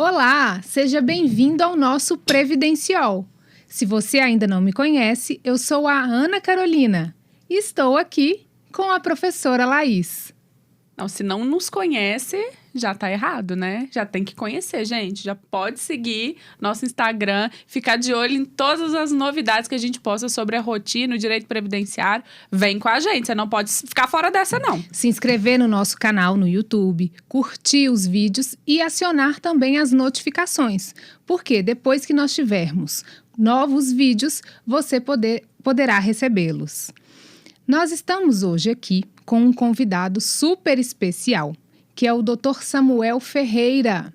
Olá, seja bem-vindo ao nosso Previdenciol. Se você ainda não me conhece, eu sou a Ana Carolina e estou aqui com a professora Laís. Não, se não nos conhece, já tá errado, né? Já tem que conhecer, gente. Já pode seguir nosso Instagram, ficar de olho em todas as novidades que a gente posta sobre a rotina, o direito previdenciário. Vem com a gente, você não pode ficar fora dessa, não. Se inscrever no nosso canal no YouTube, curtir os vídeos e acionar também as notificações. Porque depois que nós tivermos novos vídeos, você poderá recebê-los. Nós estamos hoje aqui com um convidado super especial, que é o Dr. Samuel Ferreira,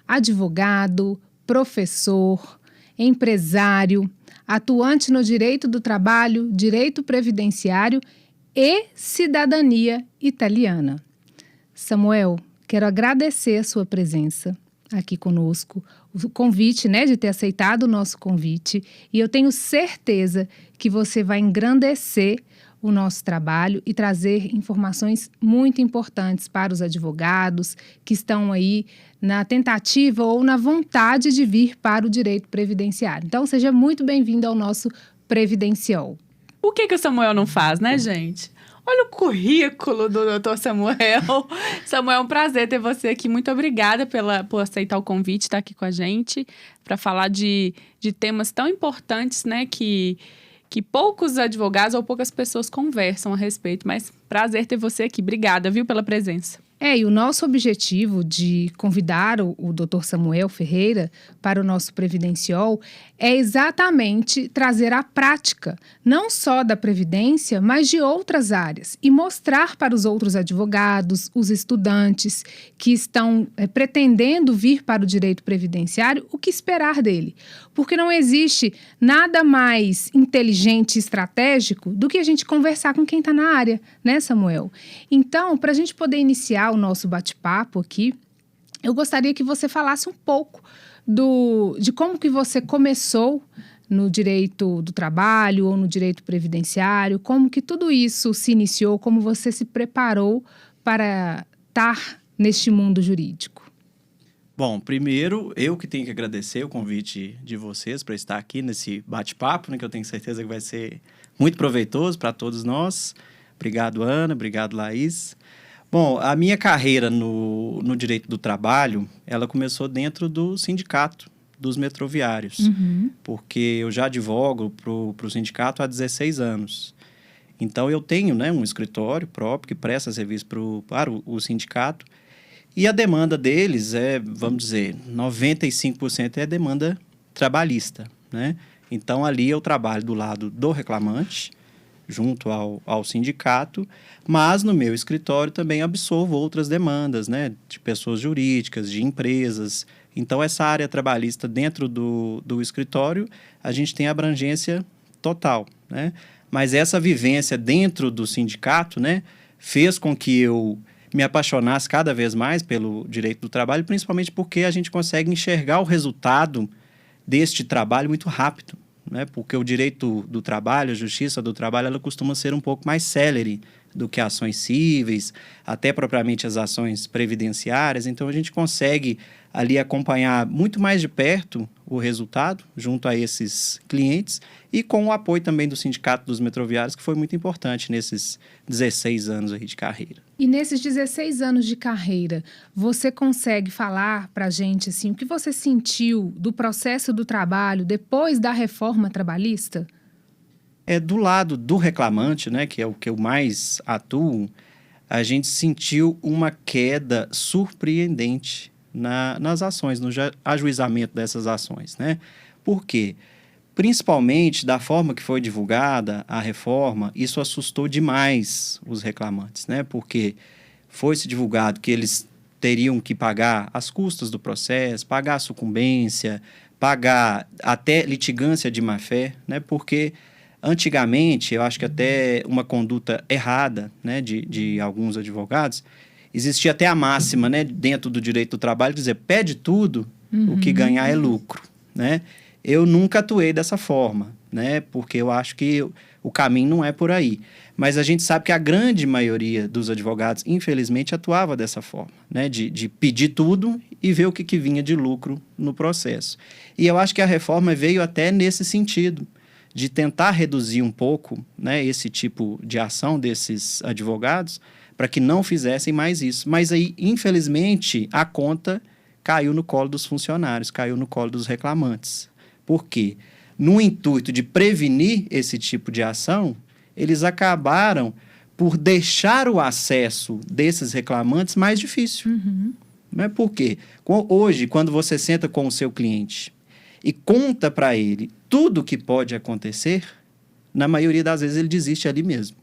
advogado, professor, empresário, atuante no direito do trabalho, direito previdenciário e cidadania italiana. Samuel, quero agradecer a sua presença aqui conosco, o convite, de ter aceitado o nosso convite, e eu tenho certeza que você vai engrandecer o nosso trabalho e trazer informações muito importantes para os advogados que estão aí na tentativa ou na vontade de vir para o direito previdenciário. Então, seja muito bem-vindo ao nosso Previdenciol. O que o Samuel não faz, né, gente? Olha o currículo do Dr. Samuel. Samuel, é um prazer ter você aqui. Muito obrigada por aceitar o convite, estar aqui com a gente, para falar de temas tão importantes, né, que poucos advogados ou poucas pessoas conversam a respeito. Mas prazer ter você aqui. Obrigada, viu, pela presença. E o nosso objetivo de convidar o Dr. Samuel Ferreira para o nosso Previdenciol é exatamente trazer a prática, não só da Previdência, mas de outras áreas, e mostrar para os outros advogados, os estudantes que estão pretendendo vir para o direito previdenciário, o que esperar dele. Porque não existe nada mais inteligente e estratégico do que a gente conversar com quem está na área, né, Samuel? Então, para a gente poder iniciar o nosso bate-papo aqui, eu gostaria que você falasse um pouco de como que você começou no direito do trabalho ou no direito previdenciário, como que tudo isso se iniciou, como você se preparou para estar neste mundo jurídico. Bom, primeiro, eu que tenho que agradecer o convite de vocês para estar aqui nesse bate-papo, que eu tenho certeza que vai ser muito proveitoso para todos nós. Obrigado, Ana. Obrigado, Laís. Bom, a minha carreira no direito do trabalho, ela começou dentro do sindicato dos metroviários, porque eu já advogo para o sindicato há 16 anos. Então, eu tenho um escritório próprio que presta serviço para o sindicato, e a demanda deles vamos dizer, 95% é demanda trabalhista, né? Então, ali eu trabalho do lado do reclamante, junto ao sindicato, mas no meu escritório também absorvo outras demandas, de pessoas jurídicas, de empresas. Então, essa área trabalhista dentro do escritório, a gente tem abrangência total, né? Mas essa vivência dentro do sindicato, fez com que eu me apaixonasse cada vez mais pelo direito do trabalho, principalmente porque a gente consegue enxergar o resultado deste trabalho muito rápido. Porque o direito do trabalho, a justiça do trabalho, ela costuma ser um pouco mais célere do que ações cíveis, até propriamente as ações previdenciárias. Então, a gente consegue ali acompanhar muito mais de perto o resultado junto a esses clientes e com o apoio também do Sindicato dos Metroviários, que foi muito importante nesses 16 anos aí de carreira. E nesses 16 anos de carreira, você consegue falar para a gente assim, o que você sentiu do processo do trabalho depois da reforma trabalhista? Do lado do reclamante, que é o que eu mais atuo, a gente sentiu uma queda surpreendente nas ações, no ajuizamento dessas ações, Por quê? Principalmente da forma que foi divulgada a reforma, isso assustou demais os reclamantes, Porque foi-se divulgado que eles teriam que pagar as custas do processo, pagar a sucumbência, pagar até litigância de má-fé, Porque antigamente, eu acho que até uma conduta errada, de alguns advogados, existia até a máxima, dentro do direito do trabalho, dizer, pede tudo, o que ganhar é lucro, Eu nunca atuei dessa forma, porque eu acho que o caminho não é por aí. Mas a gente sabe que a grande maioria dos advogados, infelizmente, atuava dessa forma, né? De pedir tudo e ver o que vinha de lucro no processo. E eu acho que a reforma veio até nesse sentido, de tentar reduzir um pouco, né, esse tipo de ação desses advogados, para que não fizessem mais isso. Mas aí, infelizmente, a conta caiu no colo dos funcionários, caiu no colo dos reclamantes. Por quê? No intuito de prevenir esse tipo de ação, eles acabaram por deixar o acesso desses reclamantes mais difícil. Né? Por quê? Hoje, quando você senta com o seu cliente e conta para ele tudo o que pode acontecer, na maioria das vezes ele desiste ali mesmo.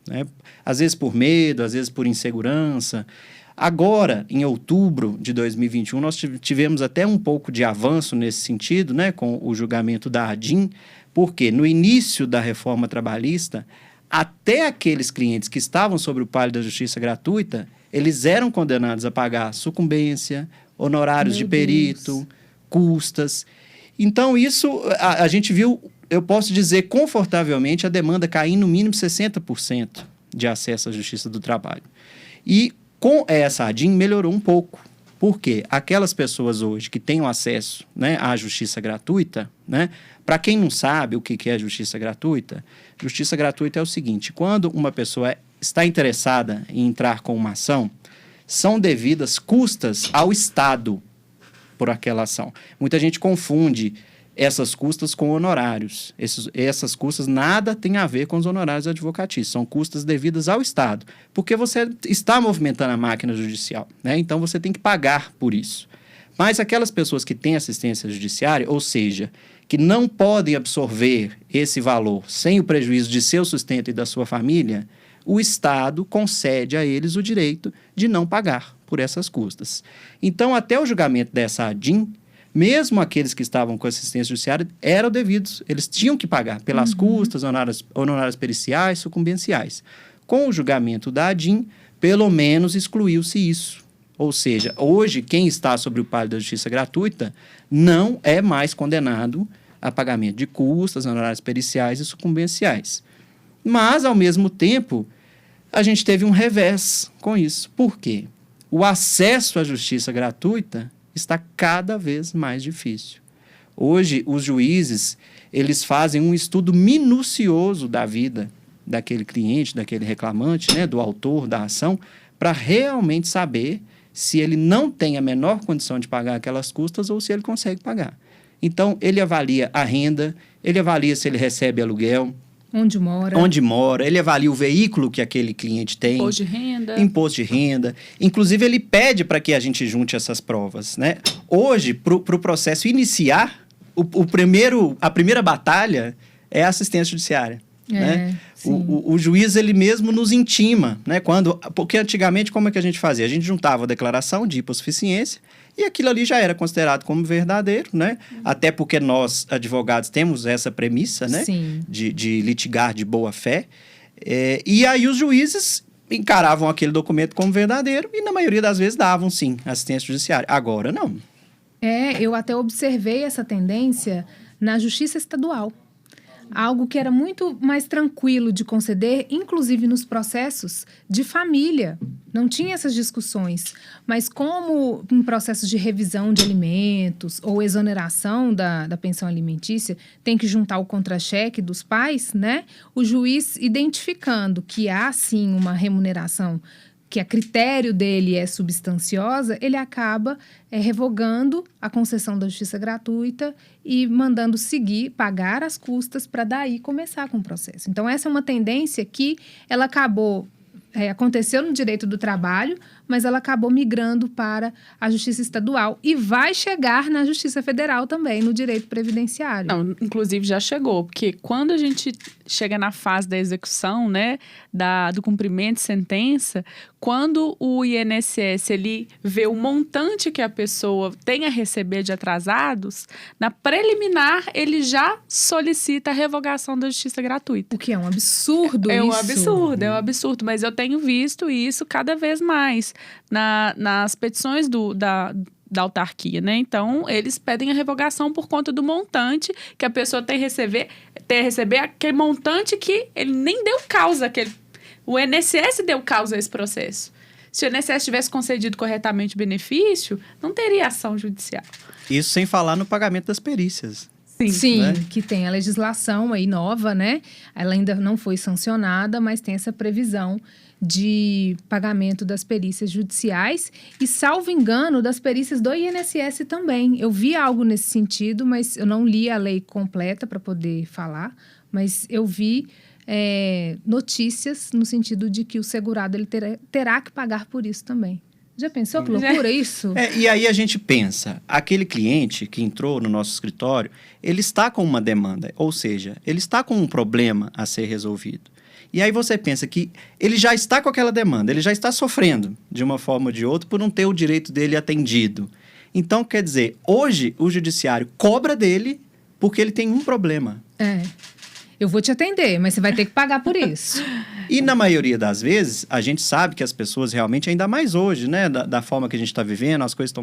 Né? Às vezes por medo, às vezes por insegurança. Agora, em outubro de 2021, nós tivemos até um pouco de avanço nesse sentido, né, com o julgamento da ADIM, porque no início da reforma trabalhista, até aqueles clientes que estavam sob o palio da justiça gratuita, eles eram condenados a pagar sucumbência, honorários de perito, custas. Então, isso a gente viu, eu posso dizer confortavelmente, a demanda cair no mínimo 60% de acesso à justiça do trabalho. E com essa ADIM melhorou um pouco. Por quê? Aquelas pessoas hoje que têm o acesso, né, à justiça gratuita, né? Para quem não sabe o que é justiça gratuita é o seguinte: quando uma pessoa está interessada em entrar com uma ação, são devidas custas ao Estado por aquela ação. Muita gente confunde essas custas com honorários. Essas custas nada tem a ver com os honorários advocatícios, são custas devidas ao Estado, porque você está movimentando a máquina judicial, né? Então você tem que pagar por isso. Mas aquelas pessoas que têm assistência judiciária, ou seja, que não podem absorver esse valor sem o prejuízo de seu sustento e da sua família, o Estado concede a eles o direito de não pagar por essas custas. Então, até o julgamento dessa ADIM, mesmo aqueles que estavam com assistência judiciária eram devidos, eles tinham que pagar pelas custas, honorários periciais, sucumbenciais. Com o julgamento da ADIM, pelo menos excluiu-se isso. Ou seja, hoje, quem está sobre o palio da justiça gratuita não é mais condenado a pagamento de custas, honorários periciais e sucumbenciais. Mas, ao mesmo tempo, a gente teve um revés com isso. Por quê? O acesso à justiça gratuita está cada vez mais difícil. Hoje, os juízes, eles fazem um estudo minucioso da vida daquele cliente, daquele reclamante, né, do autor da ação, para realmente saber se ele não tem a menor condição de pagar aquelas custas ou se ele consegue pagar. Então, ele avalia a renda, ele avalia se ele recebe aluguel, onde mora, ele avalia o veículo que aquele cliente tem. Imposto de renda. Inclusive, ele pede para que a gente junte essas provas, né? Hoje, para o processo iniciar, a primeira batalha é a assistência judiciária. Né? O juiz, ele mesmo nos intima, né? Porque antigamente, como é que a gente fazia? A gente juntava a declaração de hipossuficiência e aquilo ali já era considerado como verdadeiro, né? Até porque nós, advogados, temos essa premissa, né? De litigar de boa fé. E aí os juízes encaravam aquele documento como verdadeiro e, na maioria das vezes, davam, sim, assistência judiciária. Agora, não. Eu até observei essa tendência na justiça estadual. Algo que era muito mais tranquilo de conceder, inclusive nos processos de família. Não tinha essas discussões. Mas como em processos de revisão de alimentos ou exoneração da pensão alimentícia, tem que juntar o contra-cheque dos pais, né? O juiz, identificando que há, sim, uma remuneração que a critério dele é substanciosa, ele acaba revogando a concessão da justiça gratuita e mandando pagar as custas para daí começar com o processo. Então, essa é uma tendência que ela aconteceu no direito do trabalho, mas ela acabou migrando para a justiça estadual e vai chegar na justiça federal também, no direito previdenciário. Não, inclusive já chegou, porque quando a gente chega na fase da execução, né, do cumprimento de sentença, quando o INSS ele vê o montante que a pessoa tem a receber de atrasados, na preliminar ele já solicita a revogação da justiça gratuita. O que é um absurdo isso. É um absurdo, mas eu tenho visto isso cada vez mais nas petições da autarquia, né? Então, eles pedem a revogação por conta do montante que a pessoa tem receber aquele montante que ele nem deu causa, o INSS deu causa a esse processo. Se o INSS tivesse concedido corretamente o benefício, não teria ação judicial. Isso sem falar no pagamento das perícias. Sim, né? que tem a legislação aí nova, né? Ela ainda não foi sancionada, mas tem essa previsão de pagamento das perícias judiciais e, salvo engano, das perícias do INSS também. Eu vi algo nesse sentido, mas eu não li a lei completa para poder falar, mas eu vi notícias no sentido de que o segurado ele terá que pagar por isso também. Já pensou que loucura isso? E aí a gente pensa, aquele cliente que entrou no nosso escritório, ele está com uma demanda, ou seja, ele está com um problema a ser resolvido. E aí você pensa que ele já está com aquela demanda, ele já está sofrendo de uma forma ou de outra por não ter o direito dele atendido. Então, quer dizer, hoje o judiciário cobra dele porque ele tem um problema. Eu vou te atender, mas você vai ter que pagar por isso. E na maioria das vezes, a gente sabe que as pessoas realmente, ainda mais hoje, né? Da forma que a gente está vivendo, as coisas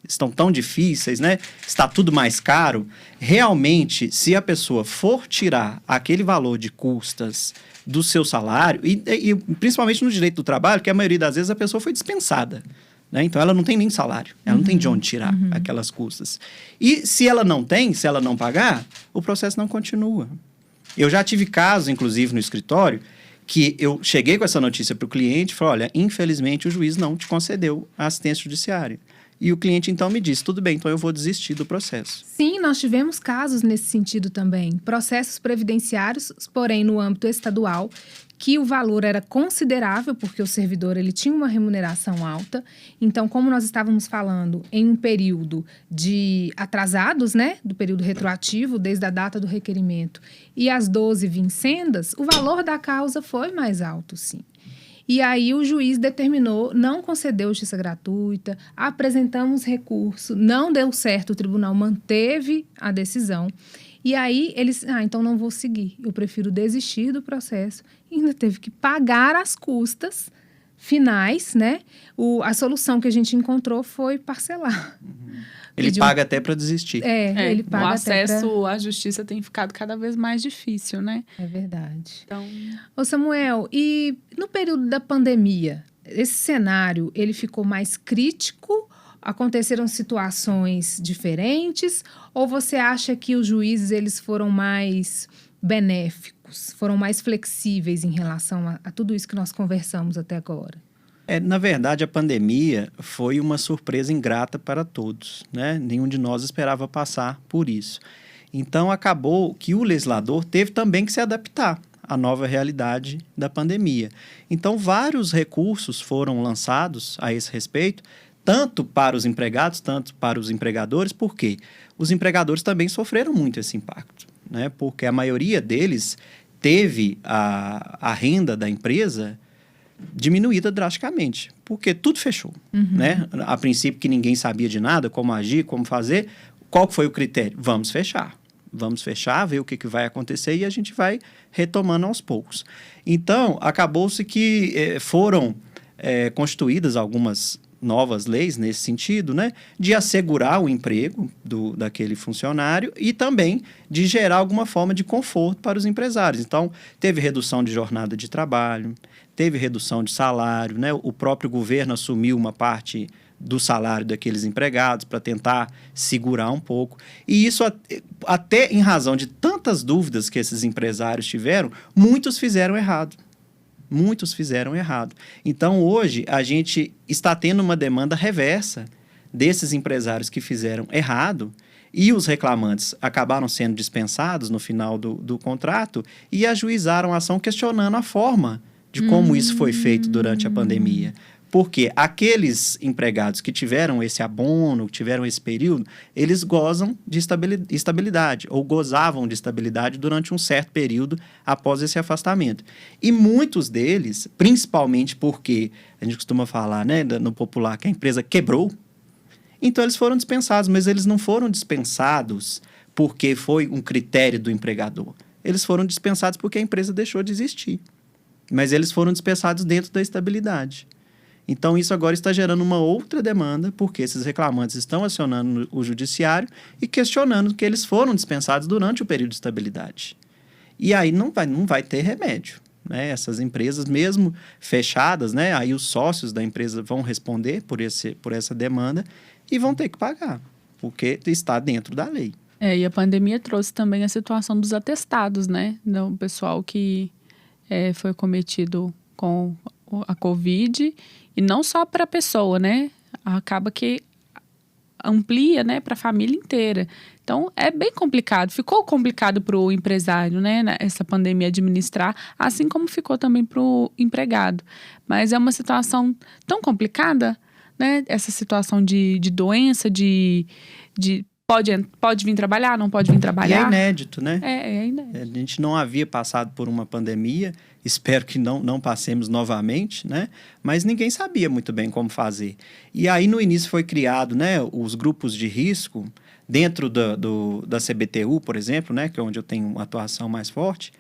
estão tão difíceis, né? Está tudo mais caro. Realmente, se a pessoa for tirar aquele valor de custas do seu salário, e principalmente no direito do trabalho, que a maioria das vezes a pessoa foi dispensada. Né? Então, ela não tem nem salário. Ela não tem de onde tirar aquelas custas. E se ela não pagar, o processo não continua. Eu já tive casos, inclusive, no escritório, que eu cheguei com essa notícia para o cliente e falei, olha, infelizmente o juiz não te concedeu a assistência judiciária. E o cliente, então, me disse, tudo bem, então eu vou desistir do processo. Sim, nós tivemos casos nesse sentido também. Processos previdenciários, porém, no âmbito estadual, que o valor era considerável, porque o servidor ele tinha uma remuneração alta. Então, como nós estávamos falando em um período de atrasados, né, do período retroativo, desde a data do requerimento, e as 12 vincendas, o valor da causa foi mais alto, sim. E aí o juiz determinou, não concedeu justiça gratuita, apresentamos recurso, não deu certo, o tribunal manteve a decisão. E aí eles, então não vou seguir, eu prefiro desistir do processo. E ainda teve que pagar as custas finais, né? A solução que a gente encontrou foi parcelar. Ele paga até para desistir. Ele paga o até acesso à justiça tem ficado cada vez mais difícil, né? É verdade. Então... Ô Samuel, e no período da pandemia, esse cenário, ele ficou mais crítico? Aconteceram situações diferentes? Ou você acha que os juízes eles foram mais benéficos, foram mais flexíveis em relação a tudo isso que nós conversamos até agora? Na verdade, a pandemia foi uma surpresa ingrata para todos, né? Nenhum de nós esperava passar por isso. Então, acabou que o legislador teve também que se adaptar à nova realidade da pandemia. Então, vários recursos foram lançados a esse respeito, tanto para os empregados, tanto para os empregadores, porque os empregadores também sofreram muito esse impacto, né? Porque a maioria deles teve a renda da empresa diminuída drasticamente, porque tudo fechou, né? A princípio que ninguém sabia de nada, como agir, como fazer, qual foi o critério? Vamos fechar, ver o que vai acontecer e a gente vai retomando aos poucos. Então, acabou-se que foram constituídas algumas novas leis nesse sentido, né? De assegurar o emprego daquele funcionário e também de gerar alguma forma de conforto para os empresários. Então, teve redução de jornada de trabalho, teve redução de salário, né? O próprio governo assumiu uma parte do salário daqueles empregados para tentar segurar um pouco. E isso, até em razão de tantas dúvidas que esses empresários tiveram, muitos fizeram errado. Então, hoje, a gente está tendo uma demanda reversa desses empresários que fizeram errado e os reclamantes acabaram sendo dispensados no final do contrato e ajuizaram a ação questionando a forma de como isso foi feito durante a pandemia. Porque aqueles empregados que tiveram esse abono, que tiveram esse período, eles gozam de estabilidade, ou gozavam de estabilidade durante um certo período após esse afastamento. E muitos deles, principalmente porque a gente costuma falar, né, no popular, que a empresa quebrou, então eles foram dispensados, mas eles não foram dispensados porque foi um critério do empregador. Eles foram dispensados porque a empresa deixou de existir. Mas eles foram dispensados dentro da estabilidade. Então, isso agora está gerando uma outra demanda, porque esses reclamantes estão acionando o judiciário e questionando que eles foram dispensados durante o período de estabilidade. E aí não vai ter remédio. Né? Essas empresas, mesmo fechadas, né? Aí os sócios da empresa vão responder por essa demanda e vão ter que pagar, porque está dentro da lei. E a pandemia trouxe também a situação dos atestados, né? Do pessoal que foi cometido com a Covid, e não só para a pessoa, né? Acaba que amplia, né, para a família inteira. Então, é bem complicado. Ficou complicado para o empresário, né, essa pandemia administrar, assim como ficou também para o empregado. Mas é uma situação tão complicada, né? Essa situação de doença, de pode vir trabalhar, não pode vir trabalhar. E é inédito, né? É inédito. A gente não havia passado por uma pandemia, espero que não passemos novamente, né? Mas ninguém sabia muito bem como fazer. E aí, no início, foi criado, né, os grupos de risco, dentro da CBTU, por exemplo, né, que é onde eu tenho uma atuação mais forte.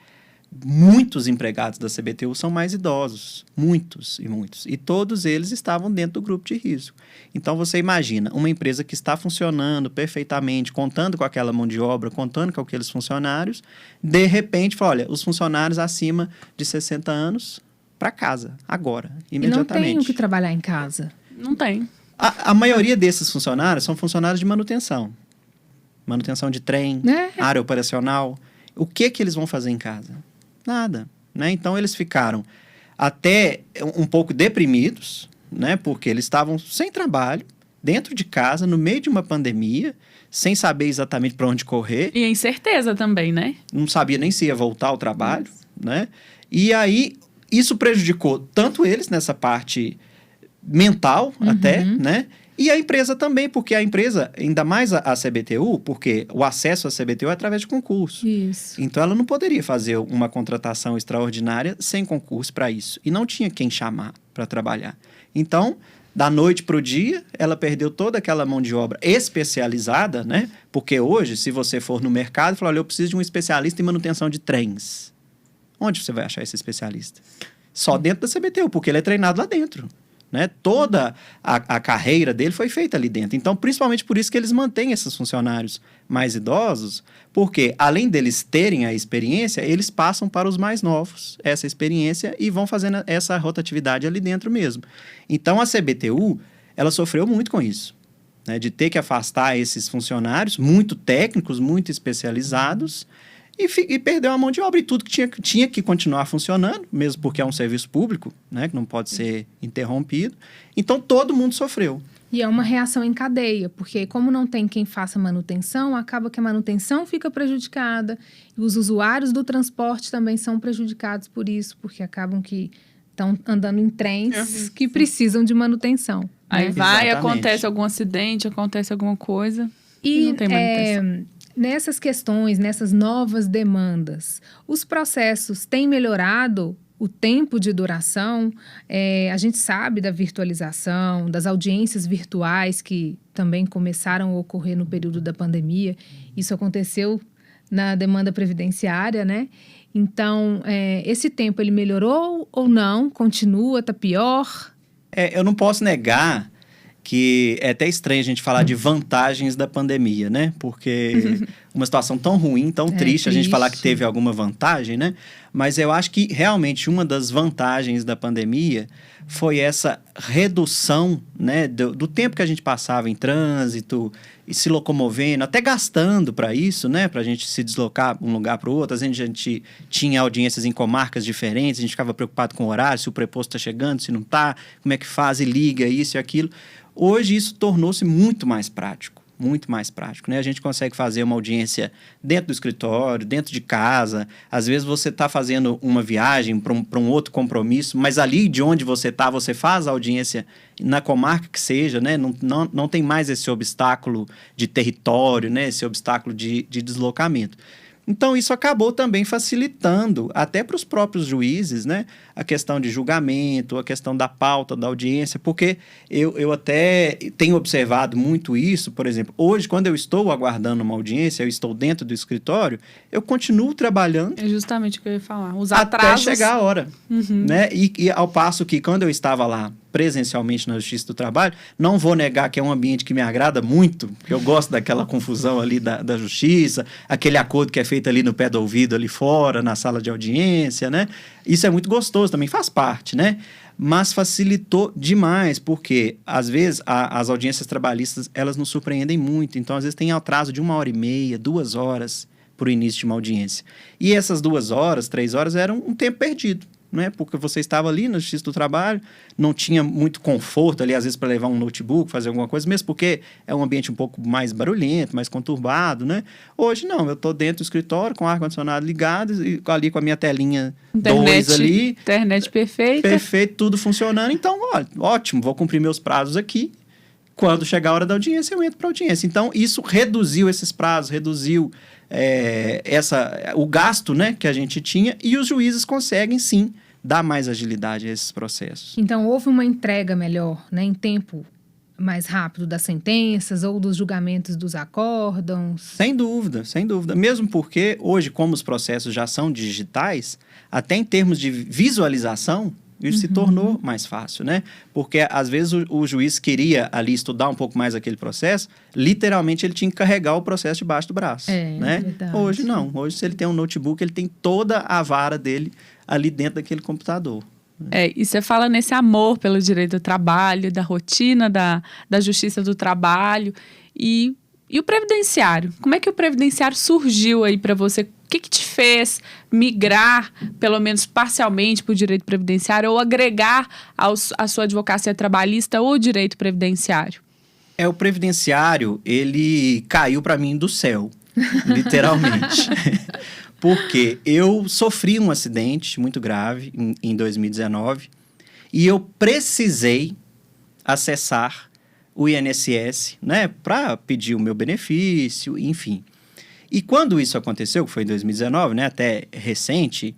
Muitos empregados da CBTU são mais idosos, muitos. E todos eles estavam dentro do grupo de risco. Então, você imagina, uma empresa que está funcionando perfeitamente, contando com aquela mão de obra, contando com aqueles funcionários, de repente, fala, olha, os funcionários acima de 60 anos para casa, agora, imediatamente. E não tem o que trabalhar em casa. Não tem. A maioria desses funcionários são funcionários de manutenção. Manutenção de trem, área operacional. O que eles vão fazer em casa? Nada, né? Então, eles ficaram até um pouco deprimidos, né? Porque eles estavam sem trabalho, dentro de casa, no meio de uma pandemia, sem saber exatamente para onde correr. E a incerteza também, né? Não sabia nem se ia voltar ao trabalho, né? E aí, isso prejudicou tanto eles nessa parte mental até, né? E a empresa também, porque a empresa, ainda mais a CBTU, porque o acesso à CBTU é através de concurso. Isso. Então, ela não poderia fazer uma contratação extraordinária sem concurso para isso. E não tinha quem chamar para trabalhar. Então, da noite para o dia, ela perdeu toda aquela mão de obra especializada, né? Porque hoje, se você for no mercado e falar, olha, eu preciso de um especialista em manutenção de trens. Onde você vai achar esse especialista? Só dentro da CBTU, porque ele é treinado lá dentro. Né? Toda a carreira dele foi feita ali dentro. Então, principalmente por isso que eles mantêm esses funcionários mais idosos, porque além deles terem a experiência, eles passam para os mais novos essa experiência e vão fazendo essa rotatividade ali dentro mesmo. Então, a CBTU, ela sofreu muito com isso, né? De ter que afastar esses funcionários muito técnicos, muito especializados, e perdeu a mão de obra. E tudo que tinha que continuar funcionando, mesmo porque é um serviço público, né, que não pode ser interrompido. Então, todo mundo sofreu. E é uma reação em cadeia, porque como não tem quem faça manutenção, acaba que a manutenção fica prejudicada. E os usuários do transporte também são prejudicados por isso, porque acabam que estão andando em trens que precisam de manutenção. Aí né? vai, Exatamente. acontece algum acidente, acontece alguma coisa e não tem manutenção. Nessas questões, nessas novas demandas, os processos têm melhorado o tempo de duração? A gente sabe da virtualização, das audiências virtuais que também começaram a ocorrer no período da pandemia. Isso aconteceu na demanda previdenciária, né? Então, esse tempo, ele melhorou ou não? Continua, está pior? Eu não posso negar que é até estranho a gente falar de vantagens da pandemia, né? Porque uma situação tão ruim, tão triste, a gente falar que teve alguma vantagem, né? Mas eu acho que realmente uma das vantagens da pandemia foi essa redução, né, do tempo que a gente passava em trânsito e se locomovendo, até gastando para isso, né? Para a gente se deslocar de um lugar para o outro. Às vezes a gente tinha audiências em comarcas diferentes, a gente ficava preocupado com o horário, se o preposto está chegando, se não está, como é que faz e liga isso e aquilo. Hoje isso tornou-se muito mais prático, né? A gente consegue fazer uma audiência dentro do escritório, dentro de casa. Às vezes você está fazendo uma viagem para um outro compromisso, mas ali de onde você está, você faz a audiência na comarca que seja, né? Não tem mais esse obstáculo de território, né? Esse obstáculo de deslocamento. Então, isso acabou também facilitando, até para os próprios juízes, né, a questão de julgamento, a questão da pauta, da audiência, porque eu até tenho observado muito isso. Por exemplo, hoje, quando eu estou aguardando uma audiência, eu estou dentro do escritório, eu continuo trabalhando. É justamente o que eu ia falar. Os até atrasos... chegar a hora. Né? E ao passo que, quando eu estava lá presencialmente na Justiça do Trabalho. Não vou negar que é um ambiente que me agrada muito, porque eu gosto daquela confusão ali da Justiça, aquele acordo que é feito ali no pé do ouvido, ali fora, na sala de audiência, né? Isso é muito gostoso também, faz parte, né? Mas facilitou demais, porque, às vezes, as audiências trabalhistas, elas nos surpreendem muito. Então, às vezes, tem atraso de 1h30, 2 horas para o início de uma audiência. E essas 2 horas, 3 horas, eram um tempo perdido, né? Porque você estava ali na Justiça do Trabalho, não tinha muito conforto ali, às vezes, para levar um notebook, fazer alguma coisa, mesmo porque é um ambiente um pouco mais barulhento, mais conturbado, né? Hoje, não. Eu estou dentro do escritório, com o ar-condicionado ligado, e ali com a minha telinha 2 ali. Internet perfeita. Perfeito, tudo funcionando. Então, olha, ótimo, vou cumprir meus prazos aqui. Quando chegar a hora da audiência, eu entro para a audiência. Então, isso reduziu esses prazos, reduziu o gasto, né, que a gente tinha, e os juízes conseguem, sim, dar mais agilidade a esses processos. Então, houve uma entrega melhor, né, em tempo mais rápido das sentenças ou dos julgamentos dos acórdãos? Sem dúvida, sem dúvida. Mesmo porque, hoje, como os processos já são digitais, até em termos de visualização, isso se tornou mais fácil, né? Porque, às vezes, o juiz queria ali estudar um pouco mais aquele processo, literalmente ele tinha que carregar o processo debaixo do braço, né? Verdade. Hoje, não. Hoje, se ele tem um notebook, ele tem toda a vara dele ali dentro daquele computador. E você fala nesse amor pelo direito do trabalho, da rotina da Justiça do Trabalho e o previdenciário. Como é que o previdenciário surgiu aí para você? O que te fez migrar, pelo menos parcialmente, para o direito previdenciário ou agregar à sua advocacia trabalhista o direito previdenciário? O previdenciário, ele caiu para mim do céu, literalmente. Porque eu sofri um acidente muito grave em 2019 e eu precisei acessar o INSS, né, para pedir o meu benefício, enfim. E quando isso aconteceu, que foi em 2019, né, até recente,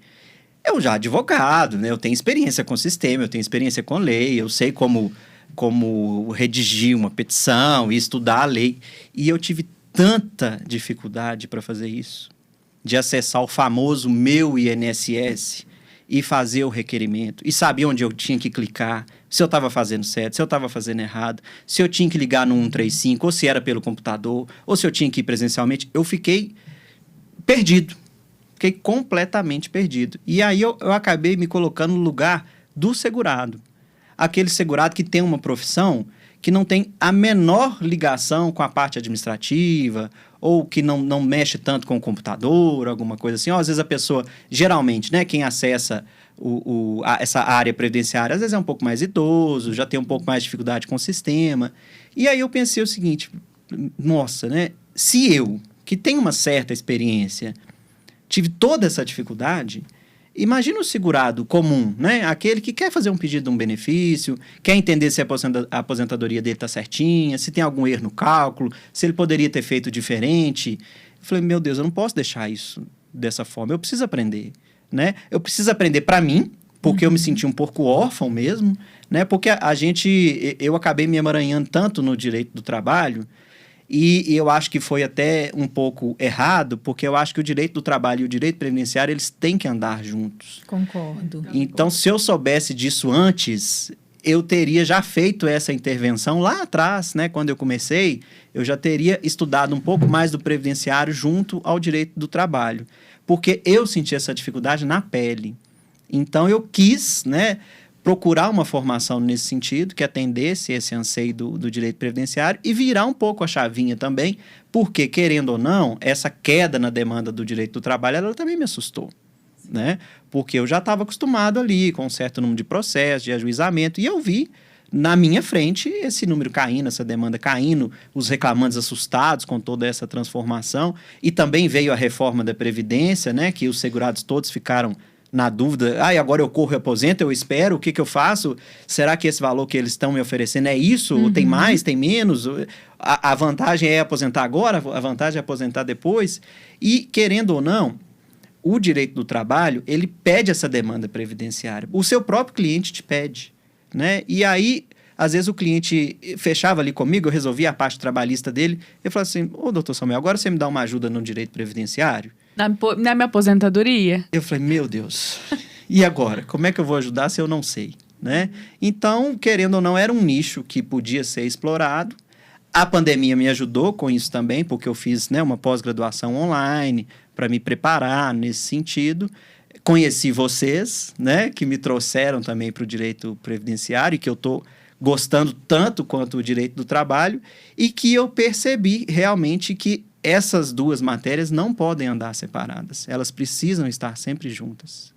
eu já advogado, né, eu tenho experiência com o sistema, eu tenho experiência com lei, eu sei como redigir uma petição e estudar a lei. E eu tive tanta dificuldade para fazer isso, de acessar o famoso meu INSS e fazer o requerimento, e saber onde eu tinha que clicar, se eu estava fazendo certo, se eu estava fazendo errado, se eu tinha que ligar no 135, ou se era pelo computador, ou se eu tinha que ir presencialmente. Eu fiquei perdido, fiquei completamente perdido. E aí eu acabei me colocando no lugar do segurado. Aquele segurado que tem uma profissão que não tem a menor ligação com a parte administrativa, ou que não mexe tanto com o computador, alguma coisa assim. Ou, às vezes a pessoa, geralmente, né, quem acessa essa área previdenciária, às vezes é um pouco mais idoso, já tem um pouco mais de dificuldade com o sistema. E aí eu pensei o seguinte, nossa, né, se eu, que tenho uma certa experiência, tive toda essa dificuldade, imagina o segurado comum, né? Aquele que quer fazer um pedido de um benefício, quer entender se a aposentadoria dele está certinha, se tem algum erro no cálculo, se ele poderia ter feito diferente. Eu falei, meu Deus, eu não posso deixar isso dessa forma, eu preciso aprender, né? Eu preciso aprender para mim, porque eu me senti um pouco órfão mesmo, né? Porque eu acabei me emaranhando tanto no direito do trabalho. E eu acho que foi até um pouco errado, porque eu acho que o direito do trabalho e o direito previdenciário, eles têm que andar juntos. Concordo. Então, se eu soubesse disso antes, eu teria já feito essa intervenção lá atrás, né? Quando eu comecei, eu já teria estudado um pouco mais do previdenciário junto ao direito do trabalho. Porque eu senti essa dificuldade na pele. Então, eu quis, né, procurar uma formação nesse sentido, que atendesse esse anseio do direito previdenciário e virar um pouco a chavinha também, porque, querendo ou não, essa queda na demanda do direito do trabalho, ela também me assustou, né? Porque eu já estava acostumado ali com um certo número de processos, de ajuizamento, e eu vi na minha frente esse número caindo, essa demanda caindo, os reclamantes assustados com toda essa transformação, e também veio a reforma da Previdência, né, que os segurados todos ficaram na dúvida, e agora eu corro e aposento, eu espero, o que eu faço? Será que esse valor que eles estão me oferecendo é isso? Uhum. Tem mais, tem menos? A vantagem é aposentar agora, a vantagem é aposentar depois? E, querendo ou não, o direito do trabalho, ele pede essa demanda previdenciária. O seu próprio cliente te pede, né? E aí, às vezes o cliente fechava ali comigo, eu resolvia a parte trabalhista dele, eu falava assim, doutor Samuel, agora você me dá uma ajuda no direito previdenciário? Na minha aposentadoria? Eu falei, meu Deus, e agora? Como é que eu vou ajudar se eu não sei? né? Então, querendo ou não, era um nicho que podia ser explorado. A pandemia me ajudou com isso também, porque eu fiz, né, uma pós-graduação online para me preparar nesse sentido. Conheci vocês, né, que me trouxeram também para o direito previdenciário, que eu estou gostando tanto quanto o direito do trabalho, e que eu percebi realmente que essas duas matérias não podem andar separadas. Elas precisam estar sempre juntas.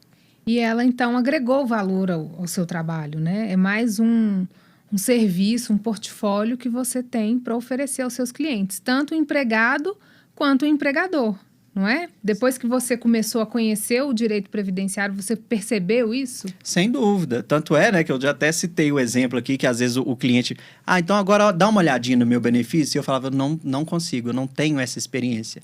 E ela, então, agregou valor ao seu trabalho, né? É mais um serviço, um portfólio que você tem para oferecer aos seus clientes, tanto o empregado quanto o empregador, não é? Depois que você começou a conhecer o direito previdenciário, você percebeu isso? Sem dúvida. Tanto é, né, que eu já até citei o exemplo aqui, que às vezes o cliente... então agora dá uma olhadinha no meu benefício. E eu falava, não consigo, eu não tenho essa experiência.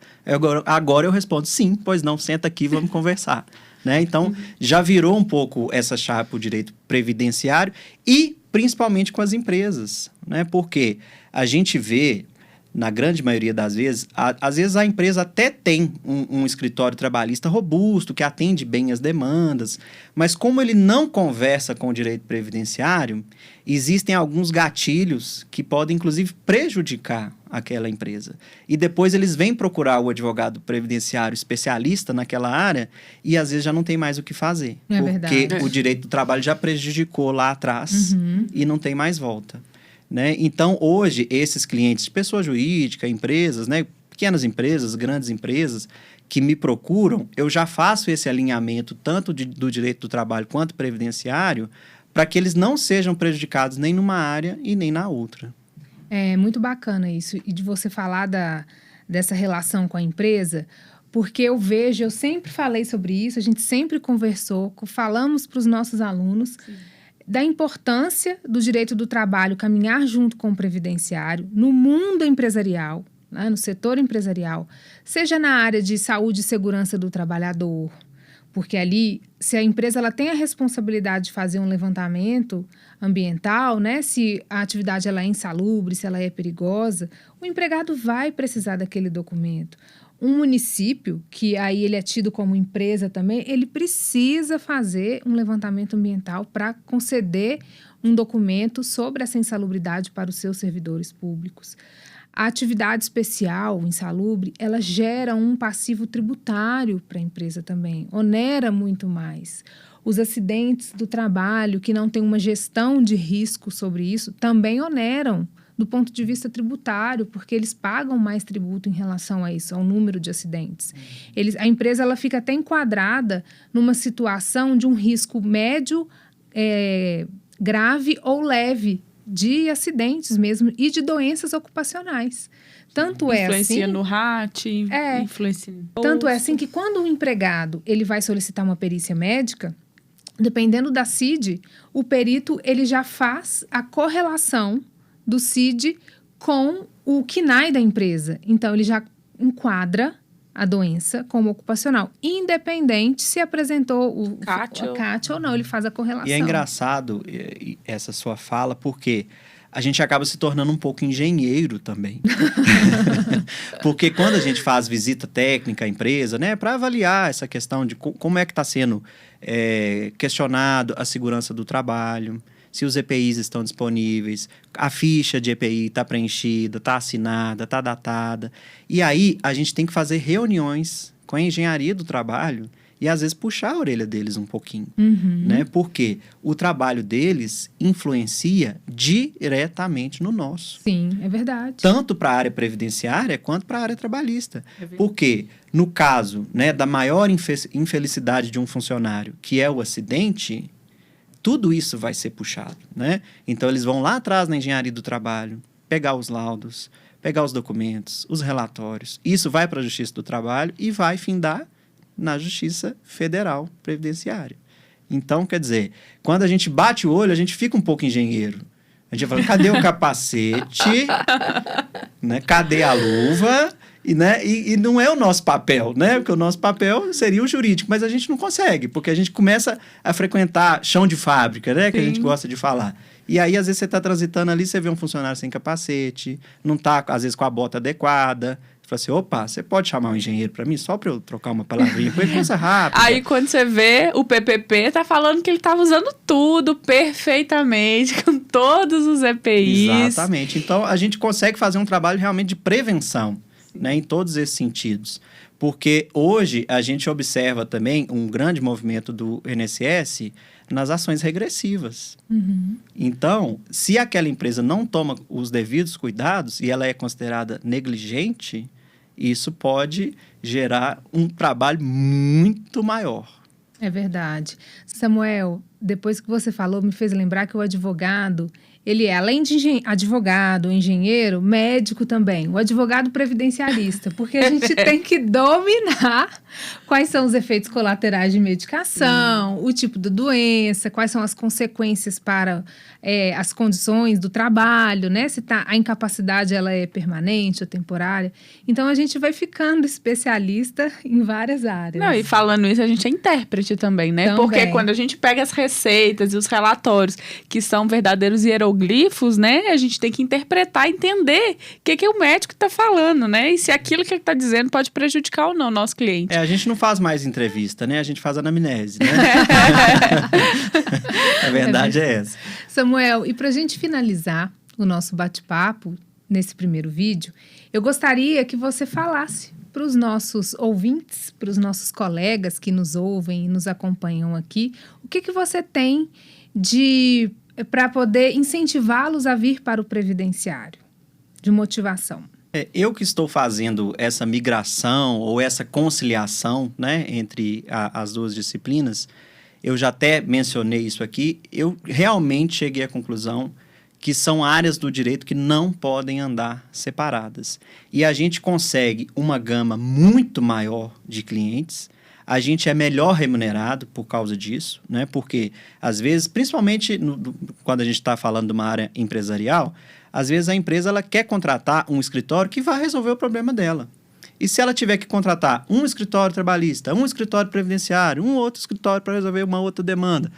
Agora eu respondo, sim, pois não, senta aqui, vamos conversar. Né? Então, já virou um pouco essa chave para o direito previdenciário e principalmente com as empresas, né? Porque a gente vê, na grande maioria das vezes, às vezes a empresa até tem um escritório trabalhista robusto, que atende bem as demandas, mas como ele não conversa com o direito previdenciário, existem alguns gatilhos que podem, inclusive, prejudicar aquela empresa. E depois eles vêm procurar o advogado previdenciário especialista naquela área e, às vezes, já não tem mais o que fazer. Porque o direito do trabalho já prejudicou lá atrás e não tem mais volta. Né? Então, hoje, esses clientes, pessoa jurídica, empresas, né? Pequenas empresas, grandes empresas, que me procuram, eu já faço esse alinhamento tanto do direito do trabalho quanto previdenciário para que eles não sejam prejudicados nem numa área e nem na outra. É muito bacana isso, e de você falar dessa relação com a empresa, porque eu sempre falei sobre isso, a gente sempre conversou, falamos para os nossos alunos da importância do direito do trabalho caminhar junto com o previdenciário no mundo empresarial, né, no setor empresarial, seja na área de saúde e segurança do trabalhador, porque ali, se a empresa ela tem a responsabilidade de fazer um levantamento ambiental, né, se a atividade ela é insalubre, se ela é perigosa, o empregado vai precisar daquele documento. Um município, que aí ele é tido como empresa também, ele precisa fazer um levantamento ambiental para conceder um documento sobre essa insalubridade para os seus servidores públicos. A atividade especial, insalubre, ela gera um passivo tributário para a empresa também, onera muito mais. Os acidentes do trabalho, que não tem uma gestão de risco sobre isso, também oneram do ponto de vista tributário, porque eles pagam mais tributo em relação a isso, ao número de acidentes. A empresa ela fica até enquadrada numa situação de um risco médio, grave ou leve, de acidentes mesmo e de doenças ocupacionais. Tanto é assim... Influencia no RAT, influencia no bolso. Tanto é assim que quando o empregado ele vai solicitar uma perícia médica, dependendo da CID, o perito ele já faz a correlação do CID com o CNAE da empresa. Então, ele já enquadra a doença como ocupacional, independente se apresentou o CAT ou não, ele faz a correlação. E é engraçado essa sua fala, porque a gente acaba se tornando um pouco engenheiro também. Porque quando a gente faz visita técnica à empresa, né, para avaliar essa questão de como é que está sendo questionado a segurança do trabalho, se os EPIs estão disponíveis, a ficha de EPI está preenchida, está assinada, está datada. E aí, a gente tem que fazer reuniões com a engenharia do trabalho e, às vezes, puxar a orelha deles um pouquinho. Né? Porque o trabalho deles influencia diretamente no nosso. Sim, é verdade. Tanto para a área previdenciária quanto para a área trabalhista. Porque, no caso, né, da maior infelicidade de um funcionário, que é o acidente... Tudo isso vai ser puxado, né? Então, eles vão lá atrás na engenharia do trabalho, pegar os laudos, pegar os documentos, os relatórios. Isso vai para a Justiça do Trabalho e vai findar na Justiça Federal Previdenciária. Então, quer dizer, quando a gente bate o olho, a gente fica um pouco engenheiro. A gente fala, cadê o capacete? Né? Cadê a luva? E não é o nosso papel, né? Porque o nosso papel seria o jurídico, mas a gente não consegue, porque a gente começa a frequentar chão de fábrica, né? Que a gente gosta de falar. E aí, às vezes, você está transitando ali, você vê um funcionário sem capacete, não está, às vezes, com a bota adequada, Falei assim, opa, você pode chamar um engenheiro para mim só para eu trocar uma palavrinha com ele, coisa rápida. Aí quando você vê, o PPP tá falando que ele tava usando tudo perfeitamente, com todos os EPIs. Exatamente. Então, a gente consegue fazer um trabalho realmente de prevenção, né, em todos esses sentidos. Porque hoje a gente observa também um grande movimento do INSS nas ações regressivas. Então, se aquela empresa não toma os devidos cuidados e ela é considerada negligente, isso pode gerar um trabalho muito maior. É verdade. Samuel, depois que você falou, me fez lembrar que o advogado, ele é, além de advogado, engenheiro, médico também. O advogado previdenciarista, porque a gente tem que dominar quais são os efeitos colaterais de medicação, o tipo de doença, quais são as consequências para as condições do trabalho, né? Se a incapacidade ela é permanente ou temporária. Então, a gente vai ficando especialista em várias áreas. Não, e falando isso, a gente é intérprete também, né? Também. Porque quando a gente pega as receitas e os relatórios, que são verdadeiros hieroglifos, né? A gente tem que interpretar, entender o que o médico está falando, né? E se aquilo que ele está dizendo pode prejudicar ou não o nosso cliente. A gente não faz mais entrevista, né? A gente faz anamnese, né? A verdade é essa. Samuel, e para a gente finalizar o nosso bate-papo nesse primeiro vídeo, eu gostaria que você falasse para os nossos ouvintes, para os nossos colegas que nos ouvem e nos acompanham aqui, o que você tem para poder incentivá-los a vir para o previdenciário, de motivação. Eu que estou fazendo essa migração ou essa conciliação, né, entre as duas disciplinas, eu já até mencionei isso aqui, eu realmente cheguei à conclusão que são áreas do direito que não podem andar separadas. E a gente consegue uma gama muito maior de clientes, a gente é melhor remunerado por causa disso, né? Porque, às vezes, principalmente quando a gente está falando de uma área empresarial, às vezes a empresa ela quer contratar um escritório que vai resolver o problema dela. E se ela tiver que contratar um escritório trabalhista, um escritório previdenciário, um outro escritório para resolver uma outra demanda,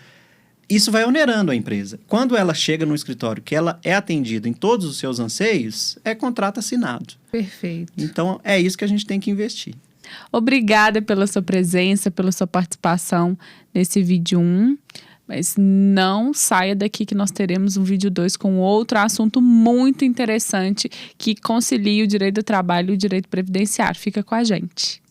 isso vai onerando a empresa. Quando ela chega no escritório que ela é atendida em todos os seus anseios, é contrato assinado. Perfeito. Então, é isso que a gente tem que investir. Obrigada pela sua presença, pela sua participação nesse vídeo 1. Mas não saia daqui que nós teremos um vídeo 2 com outro assunto muito interessante que concilia o direito do trabalho e o direito previdenciário. Fica com a gente.